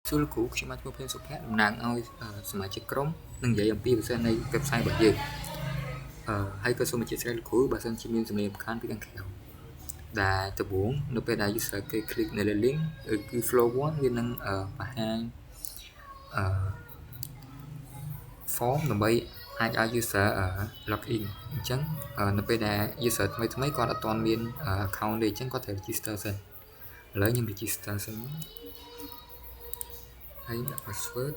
ជួលគ្រូខ្ញុំបានធ្វើភ្លាមសុភ័ក្រតំណាងឲ្យសមាជិកក្រុមនឹងនិយាយអំពីវិស័យនៃ website របស់យើងហើយក៏សូមអធិស្ឋានលោកគ្រូបើសិនជាមានសំឡេងរំខានពីខាងក្រៅដែលដំបូងនៅពេលដែល user គេ click នៅលើ link គឺ flow 1វានឹងបង្ហាញform ដើម្បីអាចឲ្យ user login អញ្ចឹងនៅពេលដែល user ថ្មីគាត់អត់ទាន់មាន account ទេអញ្ចឹងគាត់ត្រូវ register សិនឥឡូវខ្ញុំ register សិនហើយដាក់ password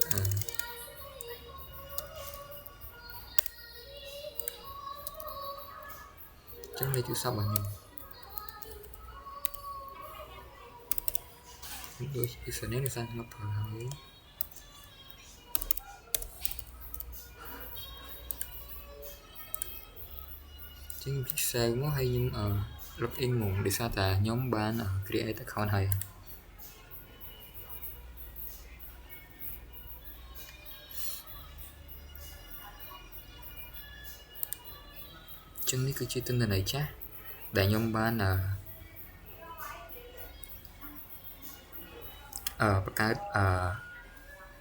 ចឹងលេខទូរស័ព្ទរបស់ខ្ញុំដូច username នេះសានខ្ញុំប្រើហើយចឹងពិសេសមកហើយខ្ញុំlogin មកដោយសារតែខ្ញុំបាន create account ហើយចឹងនេះគឺជាទិន្នន័យចាស់ដែលខ្ញុំបានបង្កើត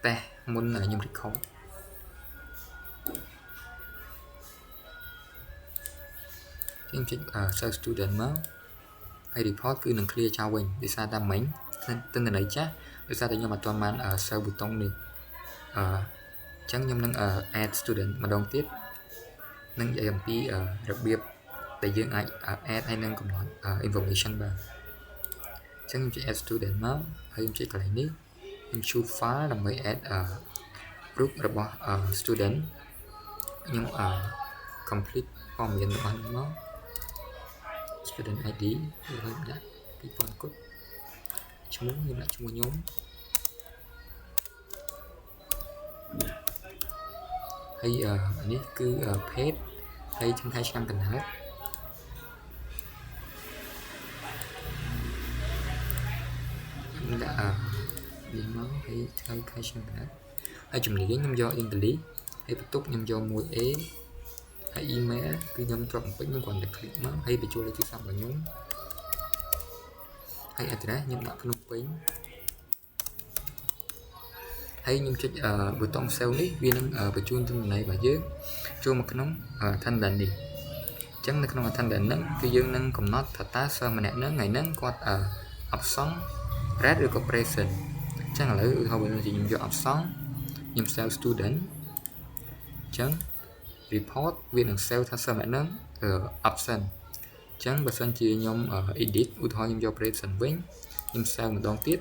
តេស្តមុនខ្ញុំ record ខ្ញុំចុច search student មកហើយ report គឺនឹង clear ចោលវិញដោយសារតែមិញទិន្នន័យចាស់ដោយសារតែខ្ញុំអត់ទាន់បាន search ប៊ូតុងនេះអញ្ចឹងខ្ញុំនឹង add student ម្ដងទៀតនឹងនិយាយអំពីរបៀបដែលយើងអាច add ហើយនឹងកំណត់ information បានអញ្ចឹងខ្ញុំចុច add student មកហើយខ្ញុំចុចកន្លែងនេះខ្ញុំ choose file ដើម្បី add group របស់ student ខ្ញុំ complete ព័ត៌មានរបស់មក student ID ខ្ញុំដាក់2000 code ឈ្មោះខ្ញុំដាក់ឈ្មោះខ្ញុំហើយនេះគឺ page ហើយឆ្នាំកំណើតខ្ញុំដាក់នេះមកហើយខែឆ្នាំកំណើតហើយជំនាញខ្ញុំយក English ហើយបន្ទប់ខ្ញុំយក 1A ហើយ email គឺខ្ញុំទ្រពបំពេញខ្ញុំគ្រាន់តែ click មកហើយបញ្ចូលលេខទូរស័ព្ទរបស់ខ្ញុំហើយ address ខ្ញុំដាក់ភ្នំពេញហើយខ្ញុំចុចប៊ូតុង save នេះវានឹងបញ្ជូនទិន្នន័យរបស់យើងចូលមកក្នុង attendance នេះអញ្ចឹងនៅក្នុង attendance ហ្នឹងគឺយើងនឹងកំណត់ថាតើ sirs ម្នាក់ហ្នឹងថ្ងៃហ្នឹងគាត់ absent red ឬក៏ present អញ្ចឹងឥឡូវឧទាហរណ៍ខ្ញុំយក absent ខ្ញុំ save student អញ្ចឹង report វានឹង save ថា sirs ម្នាក់ហ្នឹង absent អញ្ចឹងបើសិនជាខ្ញុំ edit ឧទាហរណ៍ខ្ញុំយក present វិញខ្ញុំ save ម្ដងទៀត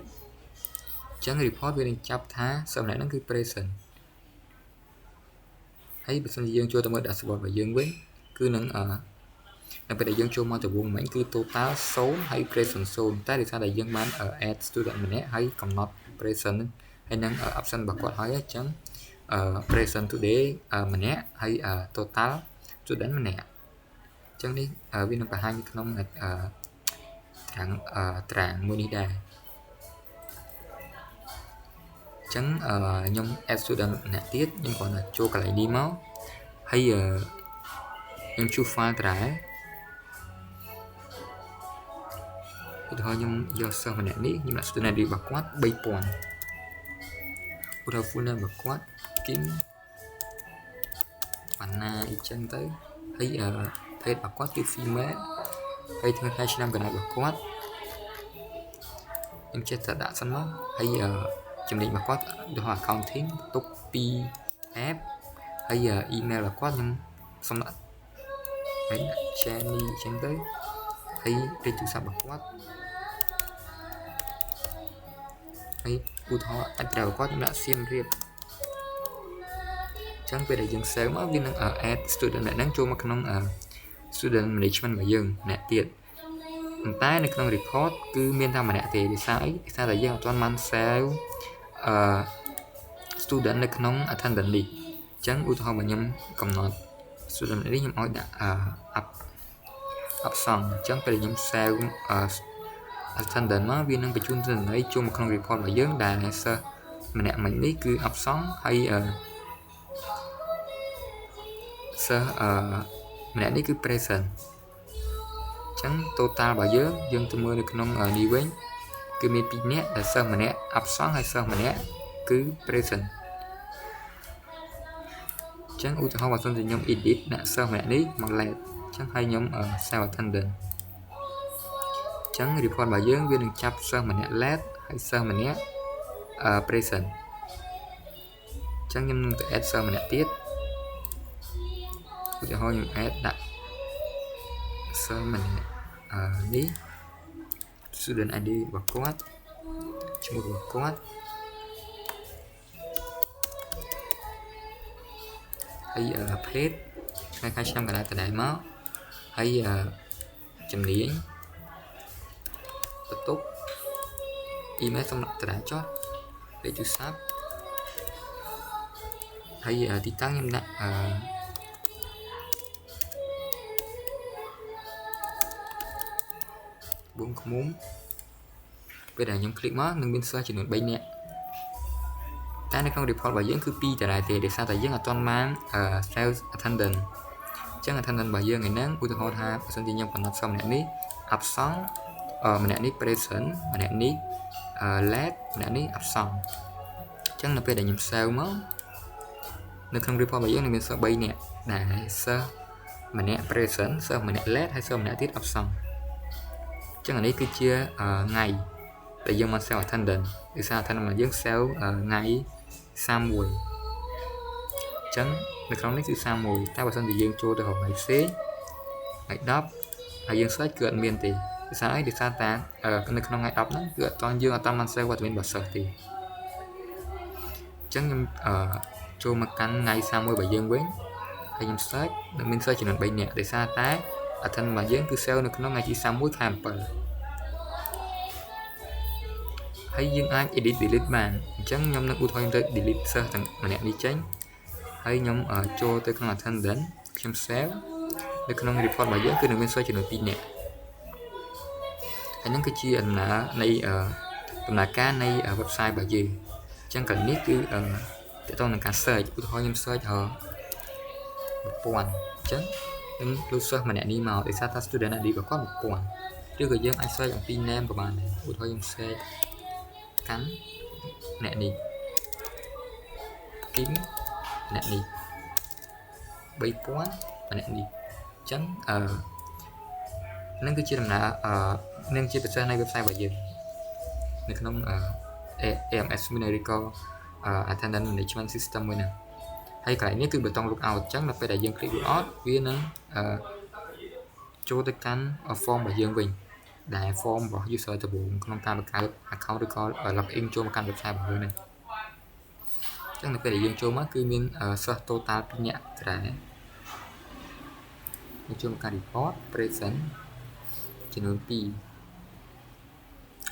អញ្ចឹង report វានឹងចាប់ថា sirs ម្នាក់ហ្នឹងគឺ present ហើយបើសិនជាយើងចូលទៅមើល dashboard របស់យើងវិញគឺនឹងនៅពេលដែលយើងចូលមកទៅវងមិញគឺ total 0ហើយ present 0តែដោយសារតែយើងបាន add student ម្នាក់ហើយកំណត់ present ហើយនឹង absent របស់គាត់ហើយអញ្ចឹងpresent today ម្នាក់ហើយ total student ម្នាក់អញ្ចឹងនេះវានឹងបង្ហាញក្នុងត្រាងមួយនេះដែរអញ្ចឹងខ្ញុំ add student ម្នាក់ទៀតខ្ញុំគ្រាន់តែចូលកន្លែងនេះមកហើយខ្ញុំ choose file ត្រែឧទាហរណ៍ខ្ញុំយក sirs ម្នាក់នេះខ្ញុំដាក់ student ID របស់គាត់ 3000 ឧទាហរណ៍ full name របស់គាត់ Kim បណ្ណាអីចឹងទៅហើយpage របស់គាត់គឺ female ហើយថ្ងៃឆ្នាំកំណើតរបស់គាត់ខ្ញុំចេះតែដាក់សិនមកហើយចំណេញរបស់គាត់ឧទាហរណ៍ accounting បន្ទប់ 2 app ហើយ email របស់គាត់ខ្ញុំសុំដាក់ហើយ Jenny អញ្ចឹងទៅហើយលេខទូរស័ព្ទរបស់គាត់ហើយឧទាហរណ៍ address របស់គាត់ខ្ញុំដាក់សៀមរាបអញ្ចឹងពេលដែលយើង save មកវានឹង add student ម្នាក់ហ្នឹងចូលមកក្នុង student management របស់យើងម្នាក់ទៀតប៉ុន្តែនៅក្នុង report គឺមានតែម្នាក់ទេដោយសារអីដោយសារតែយើងអត់ទាន់បាន save student នៅក្នុង attendance នេះអញ្ចឹងឧទាហរណ៍បើខ្ញុំកំណត់ student នេះខ្ញុំឲ្យដាក់ absent អញ្ចឹងពេលខ្ញុំ save attendance មកវានឹងបញ្ជូនទិន្នន័យចូលមកក្នុង report របស់យើងដែល sirs ម្នាក់មិញនេះគឺ absent ហើយsirs ម្នាក់នេះគឺ present អញ្ចឹង total របស់យើងទៅមើលនៅក្នុងនេះវិញគឺមាន2នាក់ដែល sirs ម្នាក់ absent ហើយ sirs ម្នាក់ គឺ present ចឹងឧទាហរណ៍បើសិនជាខ្ញុំ edit ដាក់សិស្សម្នាក់នេះមក let ចឹងហើយខ្ញុំ self attendance ចឹង report របស់យើងវានឹងចាប់សិស្សម្នាក់ let ហើយសិស្សម្នាក់ present ចឹងខ្ញុំនឹងទៅ add សិស្សម្នាក់ទៀតឧទាហរណ៍ខ្ញុំ add ដាក់សិស្សម្នាក់នេះ student ID របស់គាត់ឈ្មោះរបស់គាត់ហើយ page ថ្ងៃខែឆ្នាំកន្លងទៅដែរមកហើយជំនាញបន្ទប់ email សម្រាប់តារាចុះលេខទូរស័ព្ទហើយទីតាំងខ្ញុំដាក់បងឃ្មុំពេលដែលខ្ញុំคลิกមកនឹងមានសិស្សចំនួន3នាក់តែនៅក្នុង report របស់យើងគឺ2តារាទេដោយសារតែយើងអត់ទាន់បាន self attendance អញ្ចឹង attendance របស់យើងឯហ្នឹងឧទាហរណ៍ថាបើសិនជាខ្ញុំកំណត់សិស្សម្នាក់នេះ absent ម្នាក់នេះ present ម្នាក់នេះ let ម្នាក់នេះ absent អញ្ចឹងនៅពេលដែលខ្ញុំ save មកនៅក្នុង report របស់យើងនឹងមានសិស្ស3នាក់ដែលសិស្សម្នាក់ present សិស្សម្នាក់ let ហើយសិស្សម្នាក់ទៀត absent អញ្ចឹងអានេះគឺជាថ្ងៃដែលយើងមក self attendance ដោយសារ attendance របស់យើង self ថ្ងៃ31អញ្ចឹងនៅក្នុងនេះគឺ31តែបើសិនជាយើងចូលទៅរកថ្ងៃផ្សេងថ្ងៃ10ហើយយើង search គឺអត់មានទេដោយសារអីដោយសារតែនៅក្នុងថ្ងៃ10ហ្នឹងគឺអត់តយើងអត់បាន save វត្តមានរបស់សិស្សទេអញ្ចឹងខ្ញុំចូលមកកាន់ថ្ងៃ31របស់យើងវិញហើយខ្ញុំ search នឹងមានសិស្សចំនួន3នាក់ដោយសារតែ attendance របស់យើងគឺ save នៅក្នុងថ្ងៃទី31ខែ7ហើយយើងអាច edit delete បានអញ្ចឹងខ្ញុំនឹងឧទាហរណ៍ទៅ delete សិស្សទាំងម្នាក់នេះចេញហើយខ្ញុំចូលទៅក្នុង attendance ខ្ញុំ save នៅក្នុង report របស់យើងគឺនឹងមានសិស្សចំនួន2នាក់ហើយនឹងគឺជាដំណើរនៃដំណើរការនៃ website របស់យើងអញ្ចឹងកន្លែងនេះគឺទាក់ទងនឹងការ search ឧទាហរណ៍ខ្ញុំ search 1000អញ្ចឹងនឹងលុបសិស្សម្នាក់នេះមកដោយសារថា student ID របស់គាត់1000ឬក៏យើងអាច search អំពី name ក៏បានដែរឧទាហរណ៍ខ្ញុំ search កាន់អ្នកនេះគីមអ្នកនេះ3000អ្នកនេះអញ្ចឹងនឹងគឺជាដំណើរនឹងជាប្រសិទ្ធនៃ website របស់យើងនៅក្នុង AMS Numerical Attendance Management System មួយហ្នឹងហើយកន្លែងនេះគឺប៊ូតុង look out អញ្ចឹងនៅពេលដែលយើង click look out វានឹងចូលទៅកាន់ form របស់យើងវិញដែល form របស់ user ដំបូងក្នុងការបង្កើត account ឬក៏ login ចូលមកកាន់ website របស់យើងហ្នឹងអញ្ចឹងនៅពេលដែលយើងចូលមកគឺមានសិស្ស total 2នាក់ដែរយើងចូលមកកាន់ report present ចំនួន2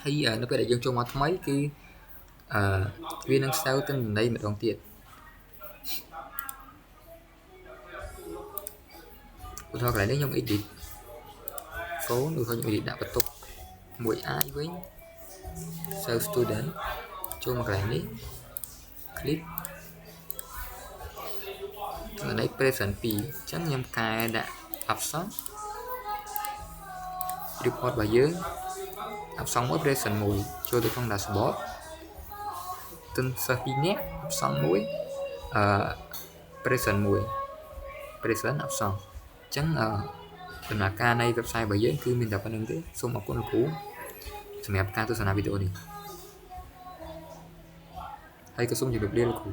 ហើយនៅពេលដែលយើងចូលមកថ្មីគឺវានឹង save ទិន្នន័យម្ដងទៀតឧទាហរណ៍កន្លែងនេះខ្ញុំ edit phone ឬខ្ញុំ edit ដាក់បន្ទប់ 1i វិញ save student ចូលមកកន្លែងនេះ click ទិន្នន័យ present 2អញ្ចឹងខ្ញុំកែដាក់ absent report របស់យើង absent 1 present 1ចូលទៅក្នុង dashboard ទិន្នសិស្ស2នាក់ absent 1 present 1 present absent អញ្ចឹងដំណើរការនៃ website របស់យើងគឺមានតែប៉ុណ្្នឹងទេសូមអរគុណលោកគ្រូសម្រាប់ការទស្សនាវីដេអូនេះហើយក៏សូមជម្រាបលាលោកគ្រូ